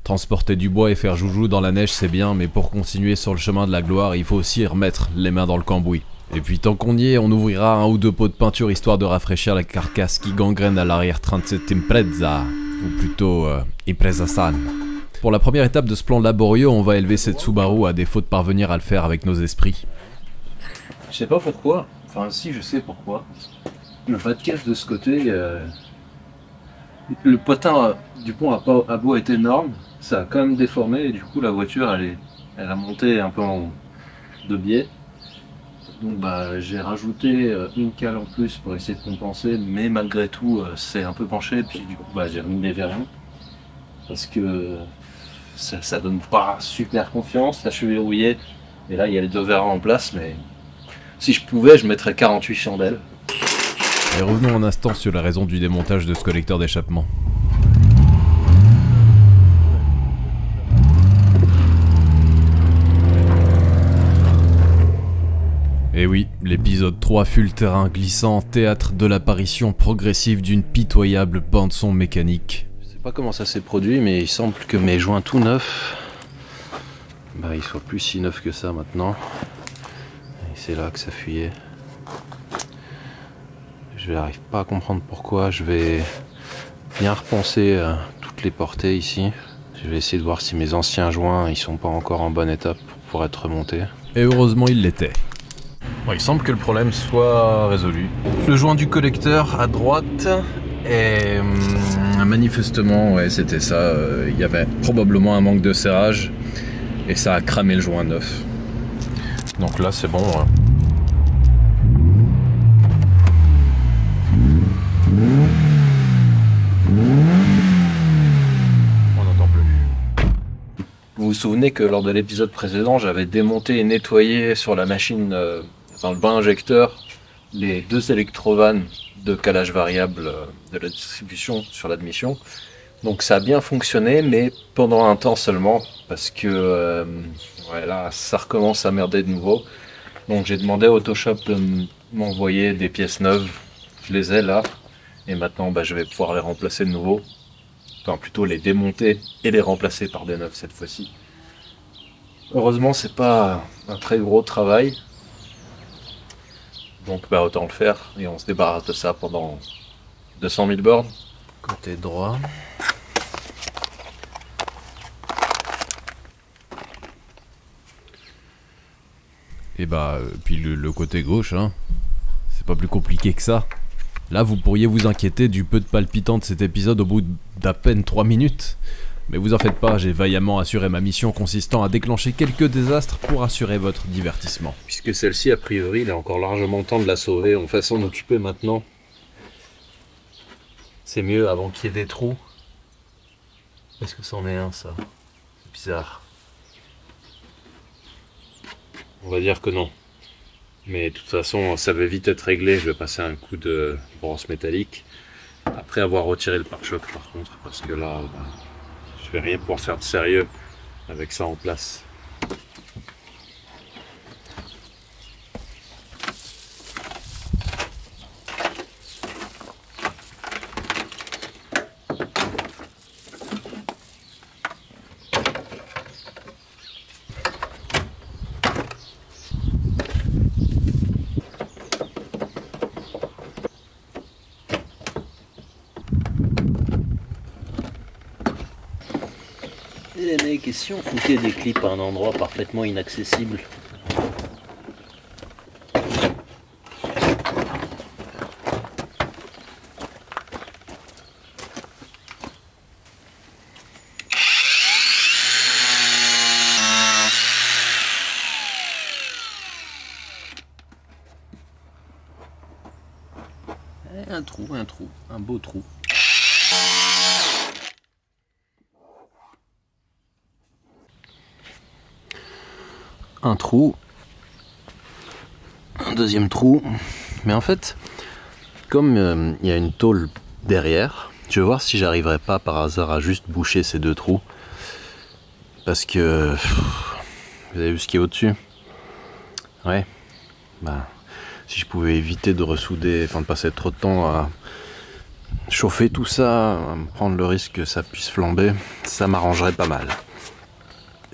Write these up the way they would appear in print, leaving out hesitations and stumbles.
Transporter du bois et faire joujou dans la neige c'est bien, mais pour continuer sur le chemin de la gloire, il faut aussi remettre les mains dans le cambouis. Et puis tant qu'on y est, on ouvrira un ou deux pots de peinture histoire de rafraîchir la carcasse qui gangrène à l'arrière-train de cette impreza, ou plutôt impreza-san. Pour la première étape de ce plan laborieux, on va élever cette Subaru à défaut de parvenir à le faire avec nos esprits. Je sais pas pourquoi, enfin si je sais pourquoi. Le bas de caisse de ce côté, le potin du pont a beau être énorme, ça a quand même déformé et du coup la voiture elle a monté un peu de biais. Donc bah j'ai rajouté une cale en plus pour essayer de compenser, mais malgré tout c'est un peu penché, puis du coup bah j'ai remis les verrous parce que ça donne pas super confiance, la cheville rouillée, et là il y a les deux verrous en place, mais si je pouvais je mettrais 48 chandelles. Et revenons un instant sur la raison du démontage de ce collecteur d'échappement. Et oui, l'épisode 3 fut le terrain glissant, théâtre de l'apparition progressive d'une pitoyable bande-son mécanique. Je sais pas comment ça s'est produit, mais il semble que mes joints tout neufs, bah ils soient plus si neufs que ça maintenant. Et c'est là que ça fuyait. Je n'arrive pas à comprendre pourquoi. Je vais bien repenser toutes les portées ici. Je vais essayer de voir si mes anciens joints ils sont pas encore en bonne étape pour être remontés. Et heureusement il l'était. Bon, il semble que le problème soit résolu. Le joint du collecteur à droite est manifestement, ouais c'était ça, il y avait probablement un manque de serrage et ça a cramé le joint neuf. Donc là c'est bon. On n'entend plus. Vous vous souvenez que lors de l'épisode précédent, j'avais démonté et nettoyé sur la machine, dans le bain injecteur, les deux électrovannes de calage variable de la distribution sur l'admission. Donc ça a bien fonctionné, mais pendant un temps seulement, parce que ouais, là ça recommence à merder de nouveau. Donc j'ai demandé à Autoshop de m'envoyer des pièces neuves. Je les ai là, et maintenant bah, je vais pouvoir les remplacer de nouveau. Enfin plutôt les démonter et les remplacer par des neuves cette fois-ci. Heureusement c'est pas un très gros travail. Donc bah autant le faire et on se débarrasse de ça pendant 200 000 bornes. Côté droit. Et bah, puis le côté gauche, hein. C'est pas plus compliqué que ça. Là, vous pourriez vous inquiéter du peu de palpitant de cet épisode au bout d'à peine 3 minutes. Mais vous en faites pas, j'ai vaillamment assuré ma mission consistant à déclencher quelques désastres pour assurer votre divertissement. Puisque celle-ci, a priori, il est encore largement temps de la sauver, on va s'en occuper maintenant. C'est mieux avant qu'il y ait des trous. Est-ce que c'en est un, ça? C'est bizarre. On va dire que non. Mais de toute façon, ça va vite être réglé, je vais passer un coup de brosse métallique. Après avoir retiré le pare-choc par contre, parce que là... bah, je vais rien pouvoir faire de sérieux avec ça en place. Mais question, fouter des clips à un endroit parfaitement inaccessible. Un beau trou. Un trou, un deuxième trou, mais en fait, comme il y a une tôle derrière, je vais voir si j'arriverai pas par hasard à juste boucher ces deux trous, parce que vous avez vu ce qui est au-dessus? Ouais, bah si je pouvais éviter de ressouder, enfin de passer trop de temps chauffer tout ça, prendre le risque que ça puisse flamber, ça m'arrangerait pas mal.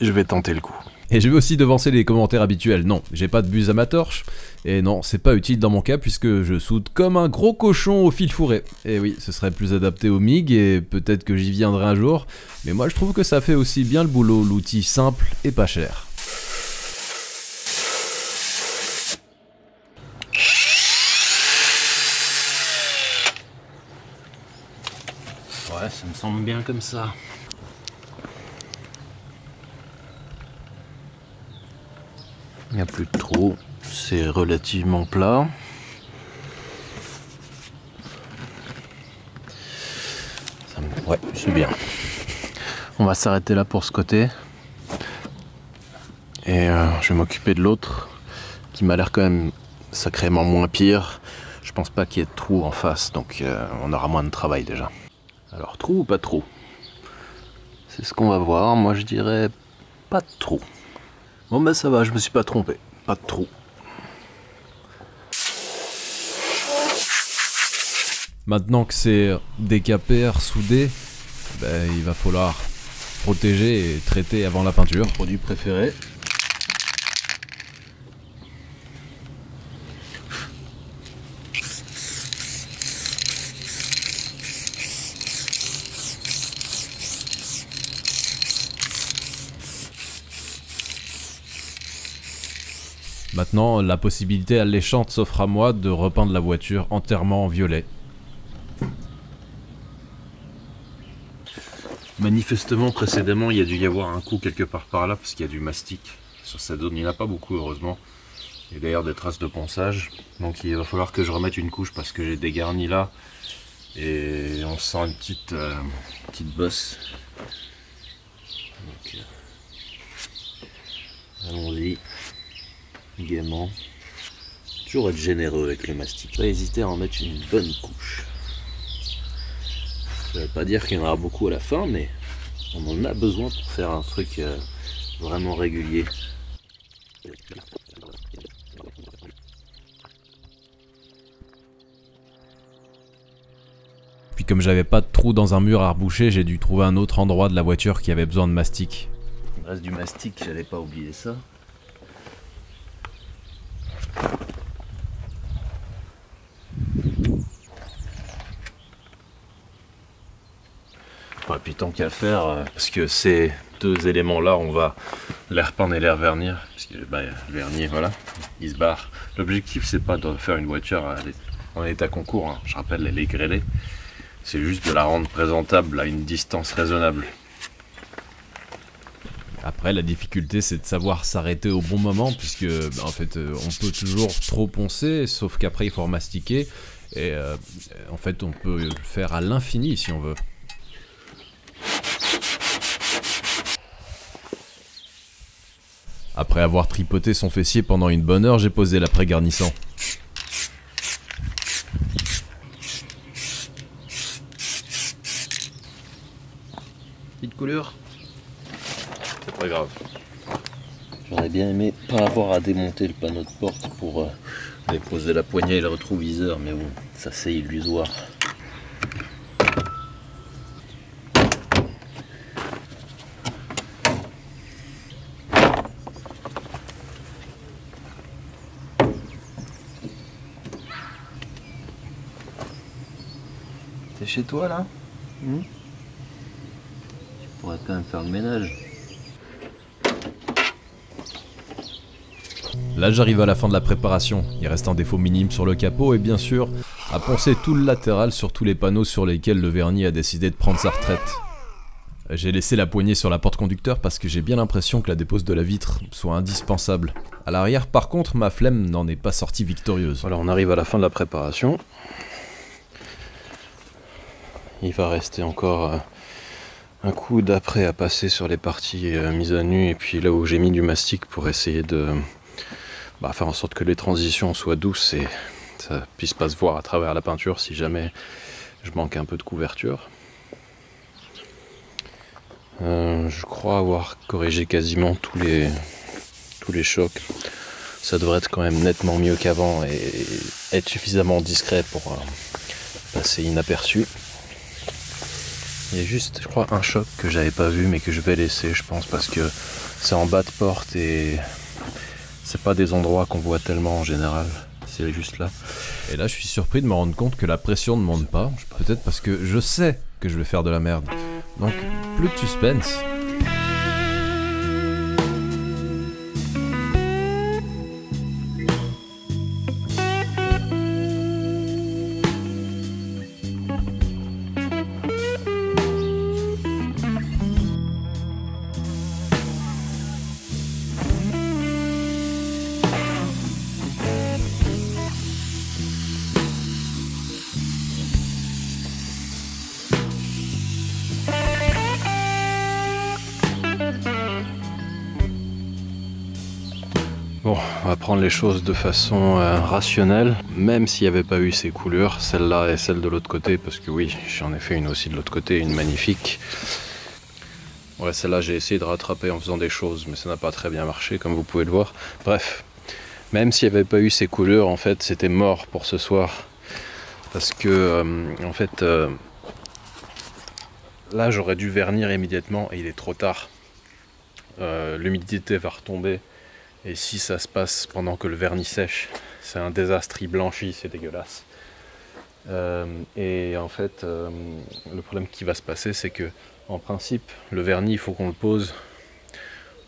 Je vais tenter le coup. Et je vais aussi devancer les commentaires habituels. Non, j'ai pas de buse à ma torche. Et non, c'est pas utile dans mon cas puisque je soude comme un gros cochon au fil fourré. Et oui, ce serait plus adapté au MIG et peut-être que j'y viendrai un jour. Mais moi je trouve que ça fait aussi bien le boulot, l'outil simple et pas cher. Ouais, ça me semble bien comme ça. Il n'y a plus de trou, c'est relativement plat. Ouais, c'est bien. On va s'arrêter là pour ce côté. Et je vais m'occuper de l'autre, qui m'a l'air quand même sacrément moins pire. Je pense pas qu'il y ait de trou en face, donc on aura moins de travail déjà. Alors, trou ou pas trou? C'est ce qu'on va voir. Moi, je dirais pas de trou. Bon ben ça va, je me suis pas trompé, pas de trou. Maintenant que c'est décapé, soudé, ben, il va falloir protéger et traiter avant la peinture. Produit préféré. Maintenant, la possibilité alléchante s'offre à moi de repeindre la voiture entièrement en violet. Manifestement, précédemment, il y a dû y avoir un coup quelque part par là, parce qu'il y a du mastic. Sur cette zone, il n'y en a pas beaucoup, heureusement. Il y a d'ailleurs des traces de ponçage. Donc il va falloir que je remette une couche, parce que j'ai dégarni là. Et on sent une petite bosse. Donc, allons-y. Gaiement. Toujours être généreux avec le mastic. Pas hésiter à en mettre une bonne couche. Ça veut pas dire qu'il y en aura beaucoup à la fin, mais on en a besoin pour faire un truc vraiment régulier. Puis comme j'avais pas de trou dans un mur à reboucher, j'ai dû trouver un autre endroit de la voiture qui avait besoin de mastic. Il reste du mastic, j'allais pas oublier ça. Et puis tant qu'à faire, parce que ces deux éléments-là, on va les repeindre et les revernir, parce que le vernis, voilà, il se barre. L'objectif, c'est pas de faire une voiture en état concours, hein. Je rappelle, elle est grêlée. C'est juste de la rendre présentable à une distance raisonnable. Après, la difficulté, c'est de savoir s'arrêter au bon moment, puisque en fait, on peut toujours trop poncer, sauf qu'après, il faut remastiquer. Et en fait, on peut le faire à l'infini si on veut. Après avoir tripoté son fessier pendant une bonne heure, j'ai posé l'après-garnissant. Petite coulure, c'est pas grave. J'aurais bien aimé pas avoir à démonter le panneau de porte pour déposer la poignée et le rétroviseur, mais bon, ça c'est illusoire. T'es chez toi là? Tu pourrais quand même faire le ménage. Là, j'arrive à la fin de la préparation. Il reste un défaut minime sur le capot et bien sûr, à poncer tout le latéral sur tous les panneaux sur lesquels le vernis a décidé de prendre sa retraite. J'ai laissé la poignée sur la porte conducteur parce que j'ai bien l'impression que la dépose de la vitre soit indispensable. À l'arrière, par contre, ma flemme n'en est pas sortie victorieuse. Voilà, on arrive à la fin de la préparation. Il va rester encore un coup d'après à passer sur les parties mises à nu et puis là où j'ai mis du mastic pour essayer de faire en sorte que les transitions soient douces et ça puisse pas se voir à travers la peinture si jamais je manque un peu de couverture. Je crois avoir corrigé quasiment tous les chocs. Ça devrait être quand même nettement mieux qu'avant et être suffisamment discret passer inaperçu. Il y a juste, je crois, un choc que j'avais pas vu mais que je vais laisser, je pense, parce que c'est en bas de porte et c'est pas des endroits qu'on voit tellement en général. C'est juste là. Et là, je suis surpris de me rendre compte que la pression ne monte pas. Peut-être parce que je sais que je vais faire de la merde. Donc, plus de suspense. Bon, on va prendre les choses de façon rationnelle, même s'il n'y avait pas eu ces coulures, celle-là et celle de l'autre côté, parce que oui, j'en ai fait une aussi de l'autre côté, une magnifique. Ouais, celle-là j'ai essayé de rattraper en faisant des choses, mais ça n'a pas très bien marché, comme vous pouvez le voir. Bref, même s'il n'y avait pas eu ces coulures, en fait, c'était mort pour ce soir. Parce que, en fait, là j'aurais dû vernir immédiatement et il est trop tard. L'humidité va retomber. Et si ça se passe pendant que le vernis sèche, c'est un désastre, il blanchit, c'est dégueulasse. Et en fait, le problème qui va se passer, c'est que, en principe, le vernis, il faut qu'on le pose,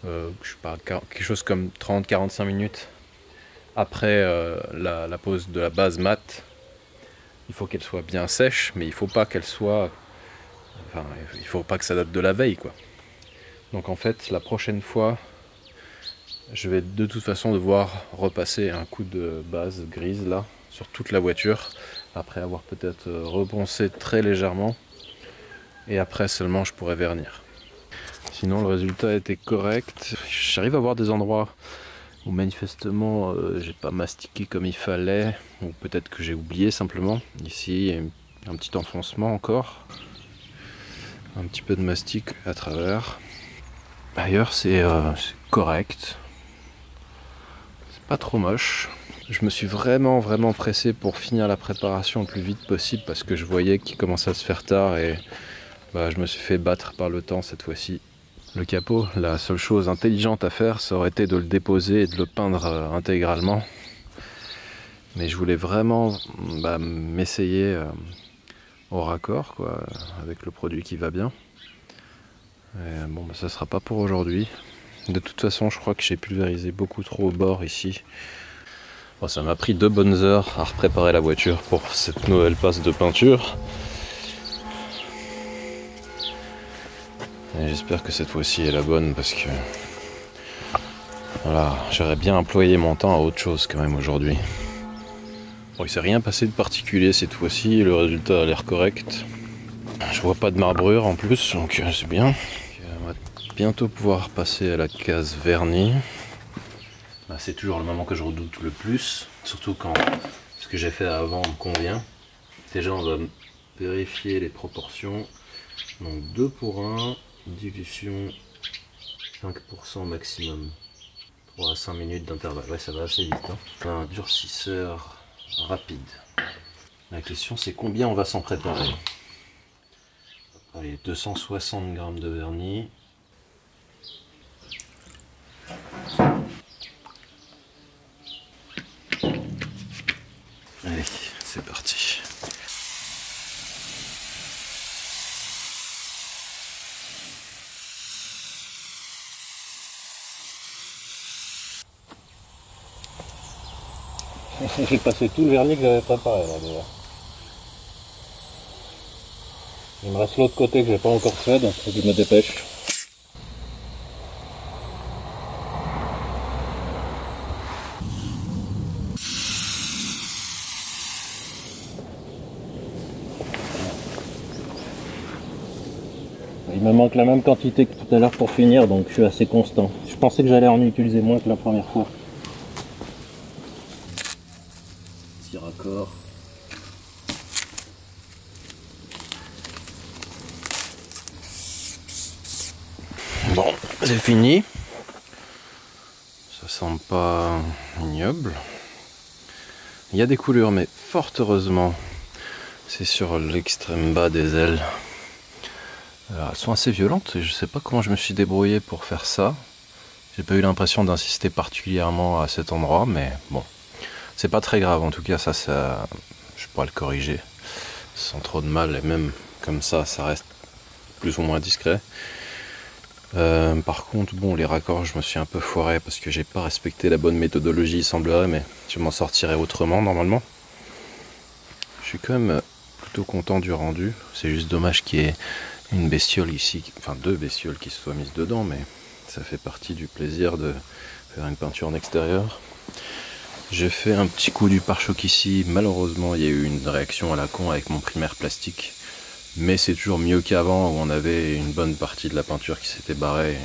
je sais pas, quelque chose comme 30-45 minutes après la pose de la base mat. Il faut qu'elle soit bien sèche, mais il faut pas qu'elle soit, enfin, il faut pas que ça date de la veille, quoi. Donc en fait, la prochaine fois, je vais de toute façon devoir repasser un coup de base grise là sur toute la voiture après avoir peut-être reponcé très légèrement et après seulement je pourrai vernir. Sinon le résultat était correct. J'arrive à voir des endroits où manifestement j'ai pas mastiqué comme il fallait ou peut-être que j'ai oublié simplement. Ici il y a un petit enfoncement encore, un petit peu de mastic à travers. Ailleurs c'est correct. Pas trop moche. Je me suis vraiment pressé pour finir la préparation le plus vite possible parce que je voyais qu'il commençait à se faire tard et bah, je me suis fait battre par le temps cette fois-ci. Le capot, la seule chose intelligente à faire, ça aurait été de le déposer et de le peindre intégralement. Mais je voulais vraiment m'essayer au raccord, quoi, avec le produit qui va bien. Et bon, bah, ça sera pas pour aujourd'hui. De toute façon, je crois que j'ai pulvérisé beaucoup trop au bord ici. Bon, ça m'a pris 2 bonnes heures à repréparer la voiture pour cette nouvelle passe de peinture. Et j'espère que cette fois-ci est la bonne parce que voilà, j'aurais bien employé mon temps à autre chose quand même aujourd'hui. Bon, il s'est rien passé de particulier cette fois-ci, le résultat a l'air correct. Je vois pas de marbrure en plus, donc c'est bien. Bientôt pouvoir passer à la case vernis. C'est toujours le moment que je redoute le plus, surtout quand ce que j'ai fait avant me convient. Déjà on va vérifier les proportions. Donc 2 pour 1, dilution 5% maximum. 3 à 5 minutes d'intervalle. Ouais, ça va assez vite. Hein. Un durcisseur rapide. La question c'est combien on va s'en préparer. Allez, 260 g de vernis. Allez, c'est parti. J'ai passé tout le vernis que j'avais préparé là déjà. Il me reste l'autre côté que j'ai pas encore fait, donc faut que je me dépêche. Il me manque la même quantité que tout à l'heure pour finir, donc je suis assez constant. Je pensais que j'allais en utiliser moins que la première fois. Petit raccord. Bon, c'est fini. Ça semble pas ignoble. Il y a des coulures, mais fort heureusement, C'est sur l'extrême bas des ailes. Alors, elles sont assez violentes et je sais pas comment je me suis débrouillé pour faire ça. J'ai pas eu l'impression d'insister particulièrement à cet endroit, mais bon. C'est pas très grave, en tout cas ça je pourrais le corriger sans trop de mal, et même comme ça reste plus ou moins discret. Par contre, bon, les raccords, je me suis un peu foiré parce que j'ai pas respecté la bonne méthodologie, il semblerait, mais je m'en sortirai autrement normalement. Je suis quand même plutôt content du rendu. C'est juste dommage qu'il y ait une bestiole ici, enfin 2 bestioles qui se soient mises dedans, mais ça fait partie du plaisir de faire une peinture en extérieur. J'ai fait un petit coup du pare-choc ici. Malheureusement, il y a eu une réaction à la con avec mon primaire plastique. Mais c'est toujours mieux qu'avant où on avait une bonne partie de la peinture qui s'était barrée.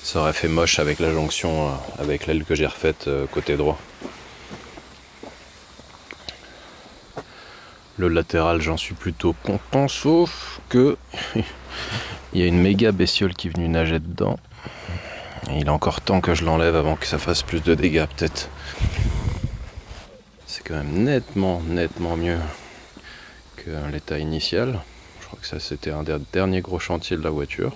Ça aurait fait moche avec la jonction avec l'aile que j'ai refaite côté droit. Le latéral, j'en suis plutôt content, sauf que il y a une méga bestiole qui est venue nager dedans. Et il est encore temps que je l'enlève avant que ça fasse plus de dégâts peut-être. C'est quand même nettement mieux que l'état initial. Je crois que ça c'était un des derniers gros chantiers de la voiture.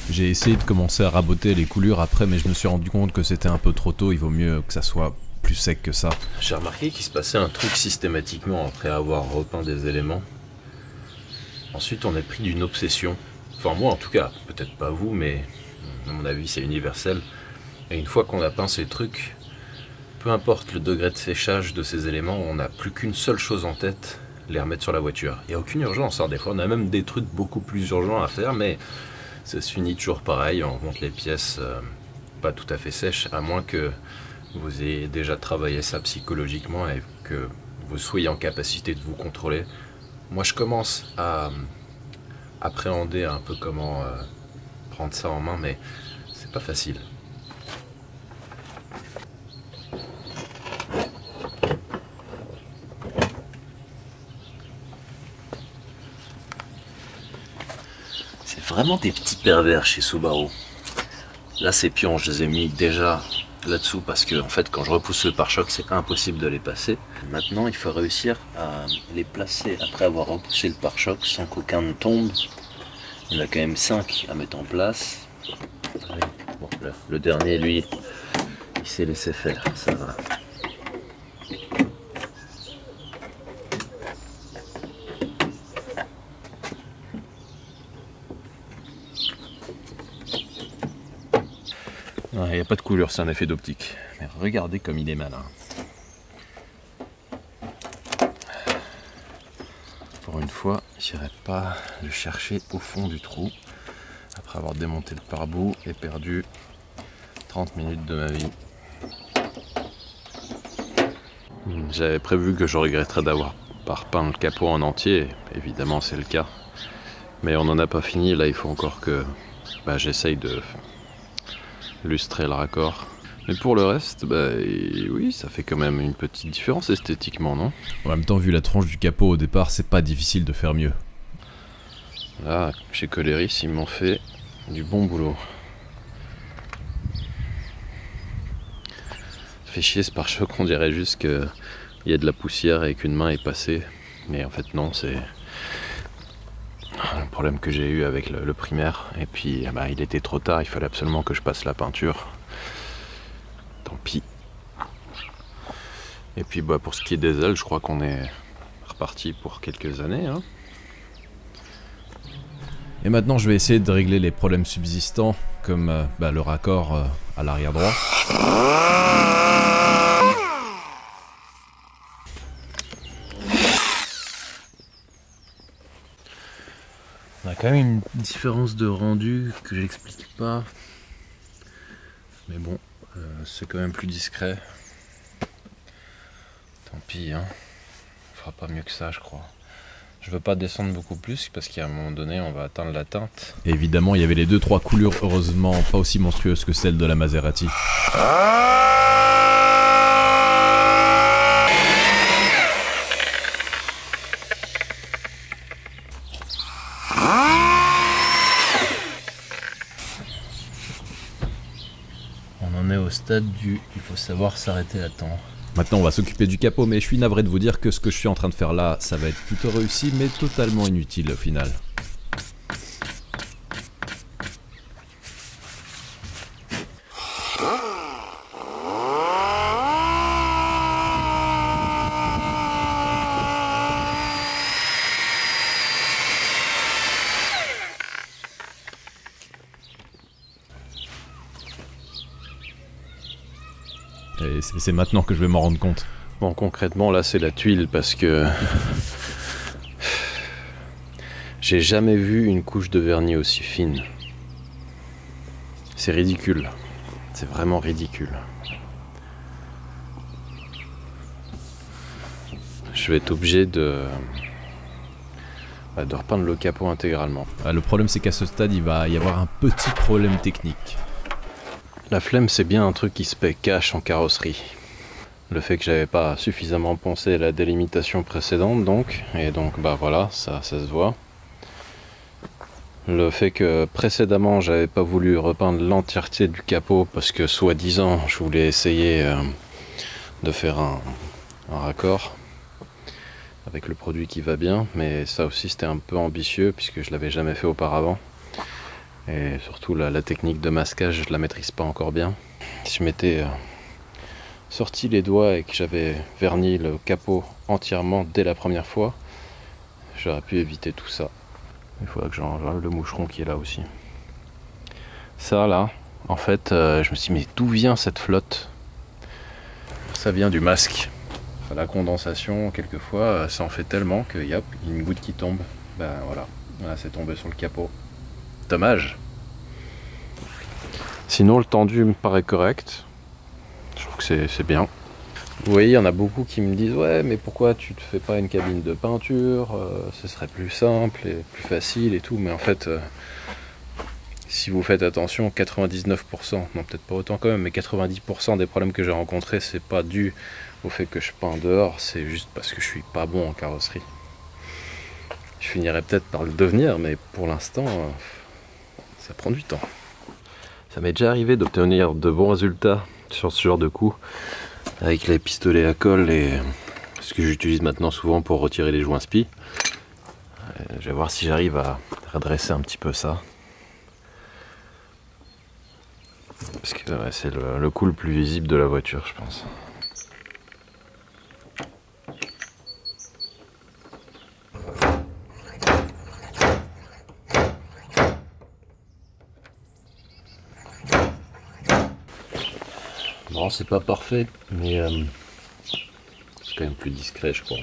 J'ai essayé de commencer à raboter les coulures après, mais je me suis rendu compte que c'était un peu trop tôt, il vaut mieux que ça soit plus sec que ça. J'ai remarqué qu'il se passait un truc systématiquement après avoir repeint des éléments. Ensuite, on est pris d'une obsession. Enfin, moi en tout cas, peut-être pas vous, mais à mon avis, c'est universel. Et une fois qu'on a peint ces trucs, peu importe le degré de séchage de ces éléments, on n'a plus qu'une seule chose en tête, les remettre sur la voiture. Il n'y a aucune urgence, hein. Des fois on a même des trucs beaucoup plus urgents à faire, mais ça se finit toujours pareil, on monte les pièces pas tout à fait sèches, à moins que vous ayez déjà travaillé ça psychologiquement et que vous soyez en capacité de vous contrôler. Moi je commence à appréhender un peu comment prendre ça en main, mais c'est pas facile. Vraiment des petits pervers chez Subaru. Là ces pions je les ai mis déjà là-dessous parce que en fait quand je repousse le pare-choc c'est impossible de les passer. Maintenant il faut réussir à les placer après avoir repoussé le pare-choc sans qu'aucun ne tombe. Il y en a quand même 5 à mettre en place. Bon, le dernier lui il s'est laissé faire, ça va. Il n'y a pas de couleur, c'est un effet d'optique. Mais regardez comme il est malin. Pour une fois, j'irai pas le chercher au fond du trou. Après avoir démonté le pare-boue et perdu 30 minutes de ma vie. J'avais prévu que je regretterais d'avoir pas repeint le capot en entier. Évidemment, c'est le cas. Mais on n'en a pas fini. Là, il faut encore que j'essaye de lustrer le raccord. Mais pour le reste, oui, ça fait quand même une petite différence esthétiquement, non? En même temps, vu la tronche du capot au départ, c'est pas difficile de faire mieux. Là, chez Coleris, ils m'ont fait du bon boulot. Fait chier ce pare-choc, on dirait juste qu'il y a de la poussière et qu'une main est passée. Mais en fait non, c'est un problème que j'ai eu avec le primaire. Et puis il était trop tard, il fallait absolument que je passe la peinture. Tant pis. Et puis pour ce qui est des ailes, je crois qu'on est reparti pour quelques années. Hein. Et maintenant je vais essayer de régler les problèmes subsistants, comme le raccord à l'arrière droit. On a quand même une différence de rendu que j'explique pas. Mais bon, c'est quand même plus discret. Tant pis, hein. On fera pas mieux que ça, je crois. Je veux pas descendre beaucoup plus parce qu'à un moment donné on va atteindre la teinte. Et évidemment, il y avait les 2-3 coulures, heureusement pas aussi monstrueuses que celles de la Maserati. On en est au stade du il faut savoir s'arrêter à temps. Maintenant, on va s'occuper du capot, mais je suis navré de vous dire que ce que je suis en train de faire là, ça va être plutôt réussi, mais totalement inutile au final. Et c'est maintenant que je vais m'en rendre compte. Bon, concrètement, là, c'est la tuile parce que j'ai jamais vu une couche de vernis aussi fine. C'est ridicule. C'est vraiment ridicule. Je vais être obligé de repeindre le capot intégralement. Le problème, c'est qu'à ce stade, il va y avoir un petit problème technique. La flemme, c'est bien un truc qui se paie cash en carrosserie. Le fait que j'avais pas suffisamment pensé à la délimitation précédente, donc, bah voilà, ça se voit. Le fait que précédemment, j'avais pas voulu repeindre l'entièreté du capot parce que soi-disant, je voulais essayer de faire un raccord avec le produit qui va bien, mais ça aussi c'était un peu ambitieux puisque je l'avais jamais fait auparavant. Et surtout la technique de masquage, je la maîtrise pas encore bien. Si je m'étais sorti les doigts et que j'avais verni le capot entièrement dès la première fois, j'aurais pu éviter tout ça. Il faudra que j'enlève le moucheron qui est là aussi. Ça là, en fait, je me suis dit mais d'où vient cette flotte? Ça vient du masque. Enfin, la condensation, quelquefois, ça en fait tellement qu'il y a une goutte qui tombe. Ben voilà, c'est tombé sur le capot. Dommage. Sinon le tendu me paraît correct. Je trouve que c'est bien. Vous voyez, il y en a beaucoup qui me disent ouais mais pourquoi tu te fais pas une cabine de peinture, ce serait plus simple et plus facile et tout, mais en fait si vous faites attention, 99%, non peut-être pas autant quand même, mais 90% des problèmes que j'ai rencontrés, c'est pas dû au fait que je peins dehors, c'est juste parce que je suis pas bon en carrosserie. Je finirai peut-être par le devenir, mais pour l'instant ça prend du temps. Ça m'est déjà arrivé d'obtenir de bons résultats sur ce genre de coup avec les pistolets à colle et ce que j'utilise maintenant souvent pour retirer les joints spi. Je vais voir si j'arrive à redresser un petit peu ça. Parce que c'est le coup le plus visible de la voiture, je pense. Bon, c'est pas parfait, mais c'est quand même plus discret, je crois.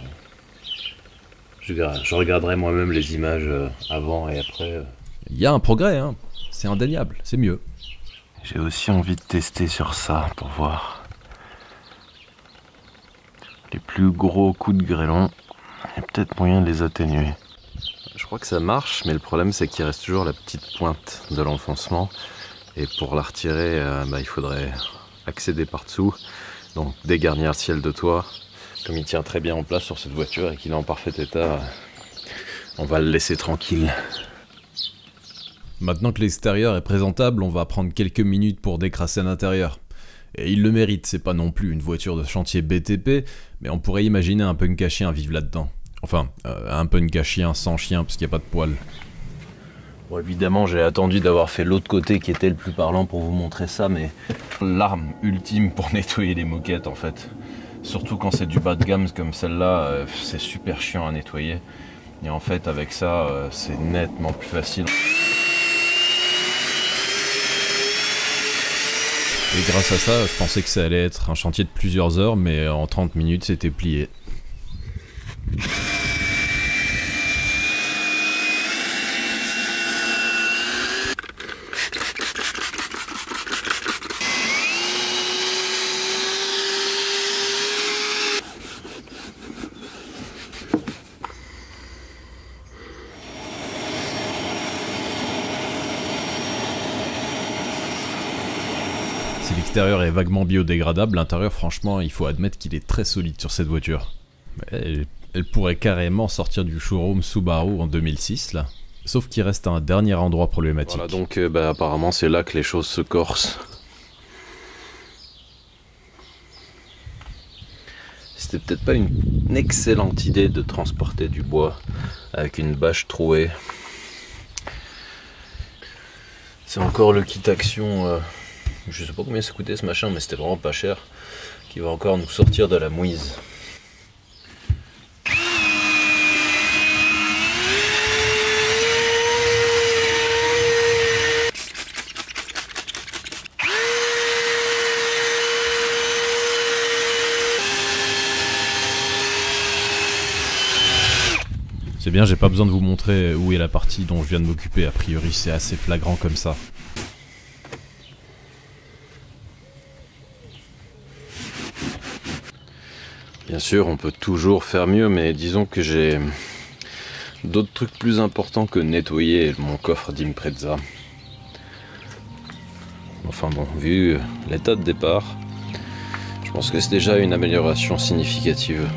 Je regarderai moi-même les images avant et après. Il y a un progrès, hein. C'est indéniable, c'est mieux. J'ai aussi envie de tester sur ça pour voir les plus gros coups de grêlon. Il y a peut-être moyen de les atténuer. Je crois que ça marche, mais le problème c'est qu'il reste toujours la petite pointe de l'enfoncement. Et pour la retirer, il faudrait accéder par dessous, donc dégarnir le ciel de toit. Comme il tient très bien en place sur cette voiture et qu'il est en parfait état, on va le laisser tranquille. Maintenant que l'extérieur est présentable, on va prendre quelques minutes pour décrasser l'intérieur. Et il le mérite, c'est pas non plus une voiture de chantier BTP, mais on pourrait imaginer un punk à chien vivre là-dedans. Enfin, un punk à chien sans chien, parce qu'il n'y a pas de poils. Bon, évidemment, j'ai attendu d'avoir fait l'autre côté qui était le plus parlant pour vous montrer ça, mais l'arme ultime pour nettoyer les moquettes, en fait. Surtout quand c'est du bas de gamme comme celle-là, c'est super chiant à nettoyer. Et en fait, avec ça, c'est nettement plus facile. Et grâce à ça, je pensais que ça allait être un chantier de plusieurs heures, mais en 30 minutes, c'était plié. l'extérieur est vaguement biodégradable, l'intérieur, franchement, il faut admettre qu'il est très solide sur cette voiture. Elle pourrait carrément sortir du showroom Subaru en 2006, là. Sauf qu'il reste un dernier endroit problématique. Voilà, donc apparemment c'est là que les choses se corsent. C'était peut-être pas une excellente idée de transporter du bois avec une bâche trouée. C'est encore le kit action, je sais pas combien ça coûtait ce machin, mais c'était vraiment pas cher, qui va encore nous sortir de la mouise. C'est bien, j'ai pas besoin de vous montrer où est la partie dont je viens de m'occuper, a priori c'est assez flagrant comme ça. Bien sûr, on peut toujours faire mieux, mais disons que j'ai d'autres trucs plus importants que nettoyer mon coffre d'Impreza. Enfin bon, vu l'état de départ, je pense que c'est déjà une amélioration significative.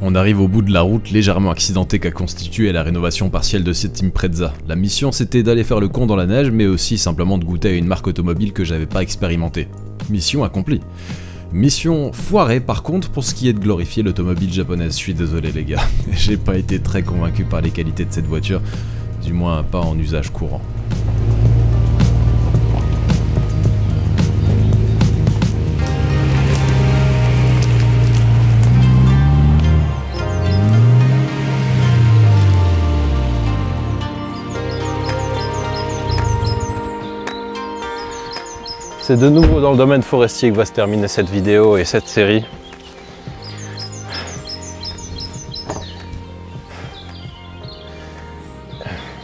On arrive au bout de la route légèrement accidentée qu'a constituée la rénovation partielle de cette Impreza. La mission c'était d'aller faire le con dans la neige, mais aussi simplement de goûter à une marque automobile que j'avais pas expérimentée. Mission accomplie. Mission foirée par contre pour ce qui est de glorifier l'automobile japonaise, je suis désolé les gars. J'ai pas été très convaincu par les qualités de cette voiture, du moins pas en usage courant. C'est de nouveau dans le domaine forestier que va se terminer cette vidéo et cette série.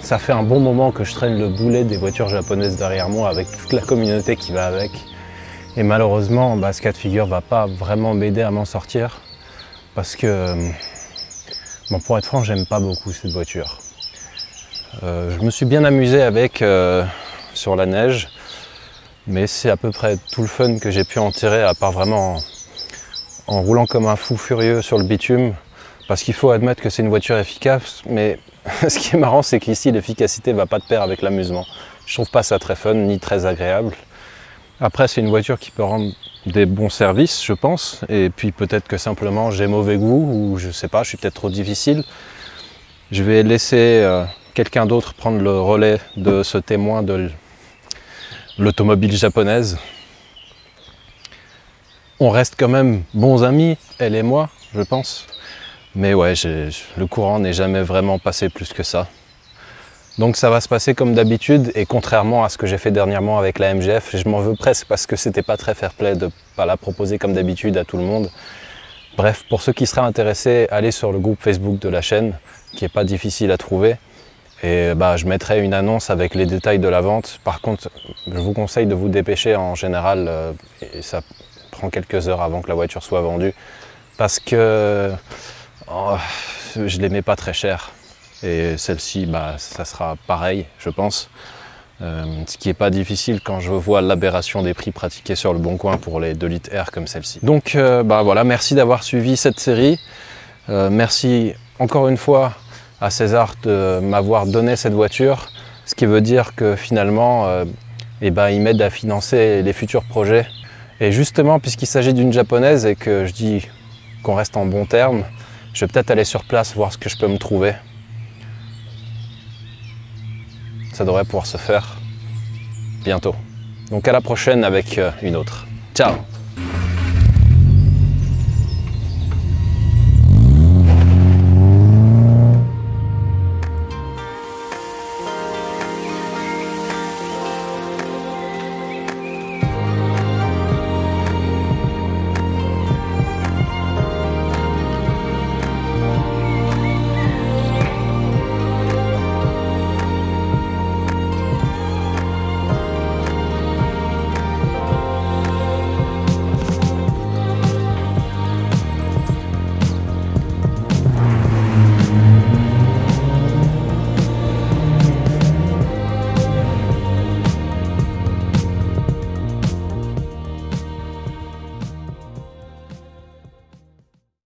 Ça fait un bon moment que je traîne le boulet des voitures japonaises derrière moi avec toute la communauté qui va avec. Et malheureusement, ce cas de figure va pas vraiment m'aider à m'en sortir. Parce que, bon, pour être franc, j'aime pas beaucoup cette voiture. Je me suis bien amusé avec sur la neige. Mais c'est à peu près tout le fun que j'ai pu en tirer, à part vraiment en roulant comme un fou furieux sur le bitume. Parce qu'il faut admettre que c'est une voiture efficace, mais ce qui est marrant, c'est qu'ici, l'efficacité ne va pas de pair avec l'amusement. Je trouve pas ça très fun, ni très agréable. Après, c'est une voiture qui peut rendre des bons services, je pense. Et puis peut-être que simplement, j'ai mauvais goût, ou je sais pas, je suis peut-être trop difficile. Je vais laisser quelqu'un d'autre prendre le relais de ce témoin de l'automobile japonaise. On reste quand même bons amis, elle et moi, je pense. Mais ouais, le courant n'est jamais vraiment passé plus que ça. Donc ça va se passer comme d'habitude, et contrairement à ce que j'ai fait dernièrement avec la MGF, je m'en veux presque parce que c'était pas très fair-play de pas la proposer comme d'habitude à tout le monde. Bref, pour ceux qui seraient intéressés, allez sur le groupe Facebook de la chaîne, qui est pas difficile à trouver. Et je mettrai une annonce avec les détails de la vente. Par contre, je vous conseille de vous dépêcher en général, et ça prend quelques heures avant que la voiture soit vendue, parce que je les mets pas très cher. Et celle-ci, ça sera pareil, je pense. Ce qui n'est pas difficile quand je vois l'aberration des prix pratiqués sur le Bon Coin pour les 2 litres R comme celle-ci. Donc voilà, merci d'avoir suivi cette série. Merci encore une fois à César de m'avoir donné cette voiture, ce qui veut dire que finalement il m'aide à financer les futurs projets. Et justement, puisqu'il s'agit d'une japonaise et que je dis qu'on reste en bons termes, je vais peut-être aller sur place voir ce que je peux me trouver. Ça devrait pouvoir se faire bientôt. Donc à la prochaine avec une autre. Ciao!